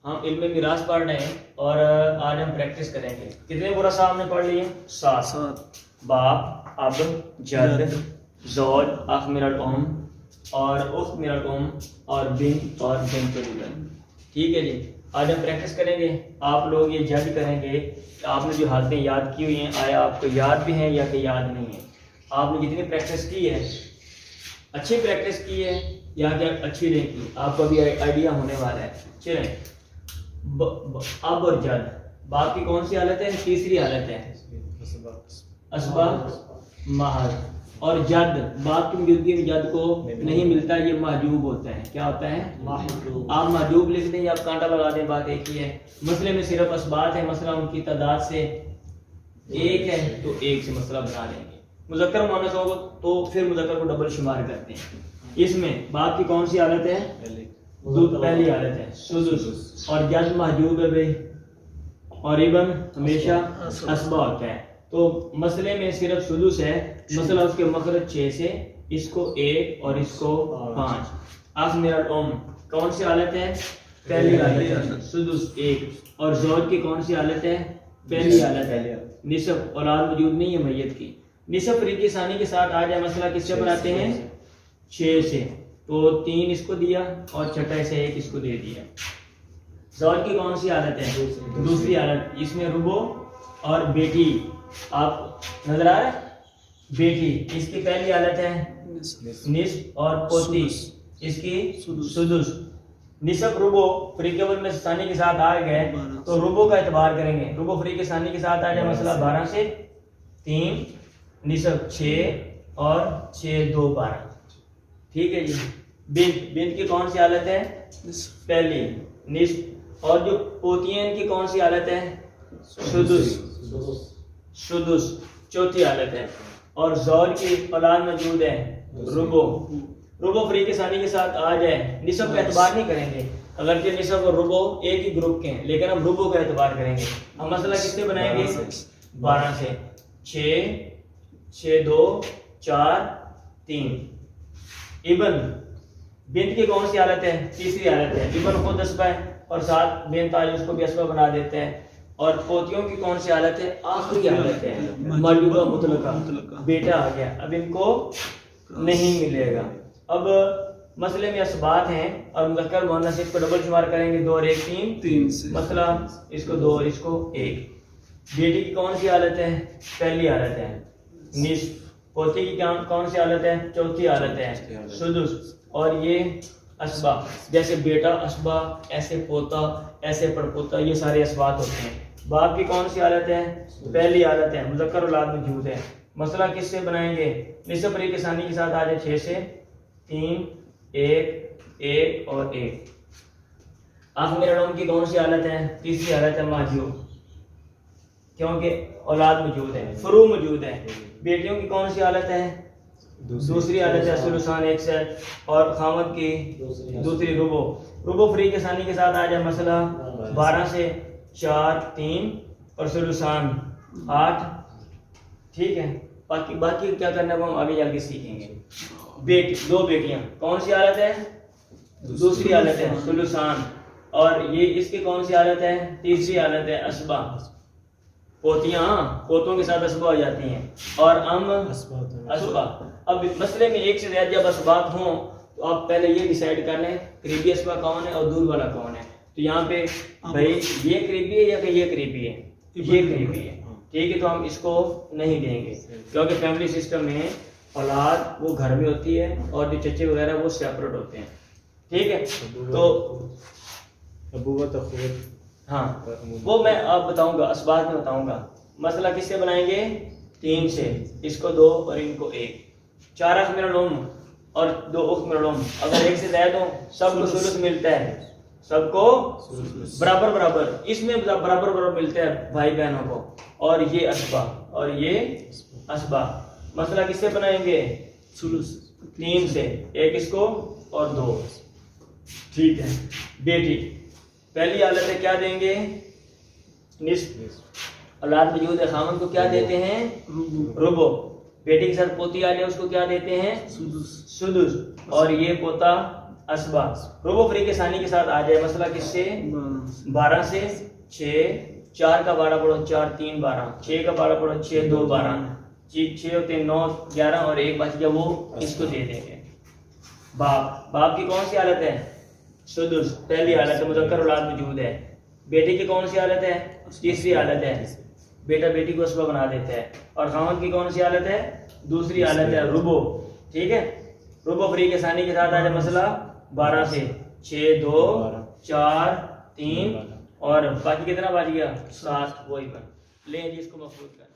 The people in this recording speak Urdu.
ہم علم میراث پڑھ رہے ہیں اور آج ہم پریکٹس کریں گے. کتنے برسا ہم نے پڑھ لیے؟ 7. باپ، اب، جد، زوج، اخ من الام اور اخت من الام اور بنت اور بنت الابن. ٹھیک ہے جی. آج ہم پریکٹس کریں گے. آپ لوگ یہ جج کریں گے کہ آپ نے جو حالتیں یاد کی ہوئی ہیں آیا آپ کو یاد بھی ہیں یا کہ یاد نہیں ہیں. آپ نے جتنی پریکٹس کی ہے اچھی پریکٹس کی ہے یا کہ اچھی نہیں کی، آپ کو بھی آئیڈیا ہونے والا ہے. چلیں، اب اور جد. باپ کی کون سی حالت ہے؟ تیسری حالت ہے اسباب محض. اور جد، باپ کی موجودگی میں جد کو نہیں ملتا، یہ محجوب ہوتا ہے. کیا ہوتا ہے؟ محجوب. آپ محجوب لکھ دیں یا آپ کانٹا لگا دیں، بات ایک ہی ہے. مسئلے میں صرف اسبات ہے، مسئلہ ان کی تعداد سے ایک ہے تو ایک سے مسئلہ بنا لیں گے. مذکر مؤنث ہوگا تو پھر مذکر کو ڈبل شمار کرتے ہیں. اس میں باپ کی کون سی حالت ہے؟ پہلی حالت ہے سدس. اور جد محجوب ہے بھائی، اور ابن ہمیشہ اسبا ہوتا ہے. تو مسئلے میں صرف سدس ہے، مسئلہ اس کے مخرج 6 سے، اس کو 1 اور اس کو 5. اخ من الام کون سی حالت ہے؟ پہلی حالت ہے سدس 1. اور زوج کی کون سی حالت ہے؟ پہلی حالت ہے نصف. اولاد موجود نہیں ہے میت کی. نصف فریق ثانی کے ساتھ آ جائے، مسئلہ کس سے بناتے ہیں؟ 6 سے. تو 3 اس کو دیا اور چھٹا سے 1 اس کو دے دیا. زوج کی کون سی حالت ہے؟ دوسری حالت. اس میں ربو اور بیٹی، آپ نظر آ رہا ہے؟ بیٹی اس کی پہلی حالت ہے نصف اور پوتی اس کی سدس. نصف ربو فریق اول میں ثانی کے ساتھ آ گئے تو ربو کا اعتبار کریں گے. ربو فریق ثانی کے ساتھ آ جائے، مسئلہ 12 سے 3 نصف 6 اور 6 2 12. ٹھیک ہے جی. بنت کی کون سی حالت ہے؟ پہلی نصف. اور جو پوتی ہیں ان کی کون سی حالت ہے؟ سدس چوتھی حالت ہے. اور زوج کی اولاد موجود ہے ربو. ربو فریق ثانی کے ساتھ آ جائے، نصف کا اعتبار نہیں کریں گے، اگرچہ نصف اور ربو ایک ہی گروپ کے ہیں لیکن ہم ربو کا اعتبار کریں گے. ہم مسئلہ کس سے بنائیں گے؟ 12 سے. 6 6 2 4 3. ابن بنت کی کون سی حالت ہے؟ تیسری حالت ہے. ابن خود اسبا ہے اور ساتھ بنت آج اس کو بھی اسبا بنا دیتے ہیں. اور پوتیوں کی کون سی حالت ہے؟ آخری حالت ہے مرجوبہ مطلقہ. بیٹا آ گیا، اب ان کو نہیں ملے گا. اب مسئلے میں اسبات ہیں اور مذکر مؤنث اس کو ڈبل شمار کریں گے. 2 اور 1 3. مسئلہ اس کو 2 اور اس کو 1. بیٹی کی کون سی حالت ہے؟ پہلی حالت ہے نصف. پوتی کی کون سی حالت ہے؟ چوتھی حالت ہے سدس. اور یہ اسبا، جیسے بیٹا اسبا، ایسے پوتا، ایسے پڑپوتا، یہ سارے اسبات ہوتے ہیں. باپ کی کون سی حالت ہے؟ پہلی حالت ہے مذکر اولاد موجود ہے. مسئلہ کس سے بنائیں گے؟ نصف فریق ثانی کے ساتھ آ جائے 6 سے 3 1 1 اور 1. اخ من الام کی کون سی حالت ہے؟ تیسری حالت ہے محجوب، کیونکہ اولاد موجود ہے، فروع موجود ہے. بیٹیوں کی کون سی حالت ہے؟ دوسری حالت ہے ثلثان 1 سے. اور خامد کی دوسری ربو. ربو فریق ثانی کے ساتھ آ جائے، مسئلہ 12 سے 4 3 اور ثلثان 8. ٹھیک ہے. باقی کیا کرنا ہے وہ ہم آگے جا کے سیکھیں گے. دو بیٹیاں کون سی حالت ہے؟ دوسری حالت ہے ثلثان. اور یہ اس کی کون سی حالت ہے؟ تیسری حالت ہے اسبا. پوتیاں پوتوں کے ساتھ اسبا ہو جاتی ہیں اور اسبا. اب مسئلے میں ایک سے زیادہ جب اسبات ہوں تو آپ پہلے یہ ڈیسائیڈ کر لیں قریبی اسبا کون ہے اور دور والا کون ہے. تو یہاں پہ بھائی یہ قریبی ہے یا کہ یہ قریبی ہے؟ یہ قریبی ہے. ٹھیک ہے. تو ہم اس کو نہیں دیں گے کیونکہ فیملی سسٹم میں اولاد وہ گھر میں ہوتی ہے اور جو چچے وغیرہ وہ سیپریٹ ہوتے ہیں. ٹھیک ہے. تو ابوت اخوت، ہاں وہ میں آپ بتاؤں گا، اسبات میں بتاؤں گا. مسئلہ کس سے بنائیں گے؟ 3 سے. اس کو 2 اور ان کو 1. 4 اخ من الام اور 2 اخت من الام. اگر ایک سے زائد ہوں سب کو ثلث ملتا ہے، سب کو برابر برابر. اس میں برابر برابر ملتا ہے بھائی بہنوں کو. اور یہ اسبا اور یہ اسبا. مسئلہ کس سے بنائیں گے؟ 3 سے. 1 اس کو اور 2. ٹھیک ہے. بیٹی پہلی حالت ہے کیا دیں گے؟ نصف. اولاد موجود ہے، خامن کو کیا دیتے ہیں؟ ربو. بیٹی کے ساتھ پوتی آ جائے اس کو کیا دیتے ہیں؟ سدس. اور یہ پوتا اسبا ربع فریق ثانی کے ساتھ آ جائے مسئلہ کس سے 12 سے 6 4 کا 12 پڑھو 4 3 12 6 کا 12 پڑھو 6 2 12 6 اور 3 9 11 اور ایک بچ گیا وہ اس کو دے دیں گے باپ کی کون سی حالت ہے سدس پہلی حالت ہے مذکر اولاد موجود ہے بیٹے کی کون سی حالت ہے تیسری حالت ہے بیٹا بیٹی کو اسبا بنا دیتا ہے اور خاوند کی کون سی حالت ہے دوسری حالت ہے ربو ٹھیک ہے ربو فریق ثانی کے ساتھ آ جائے مسئلہ 12 سے 6 2 4 3 اور باقی کتنا بچ گیا 7 وہی پر لیں جی اس کو مفروض کر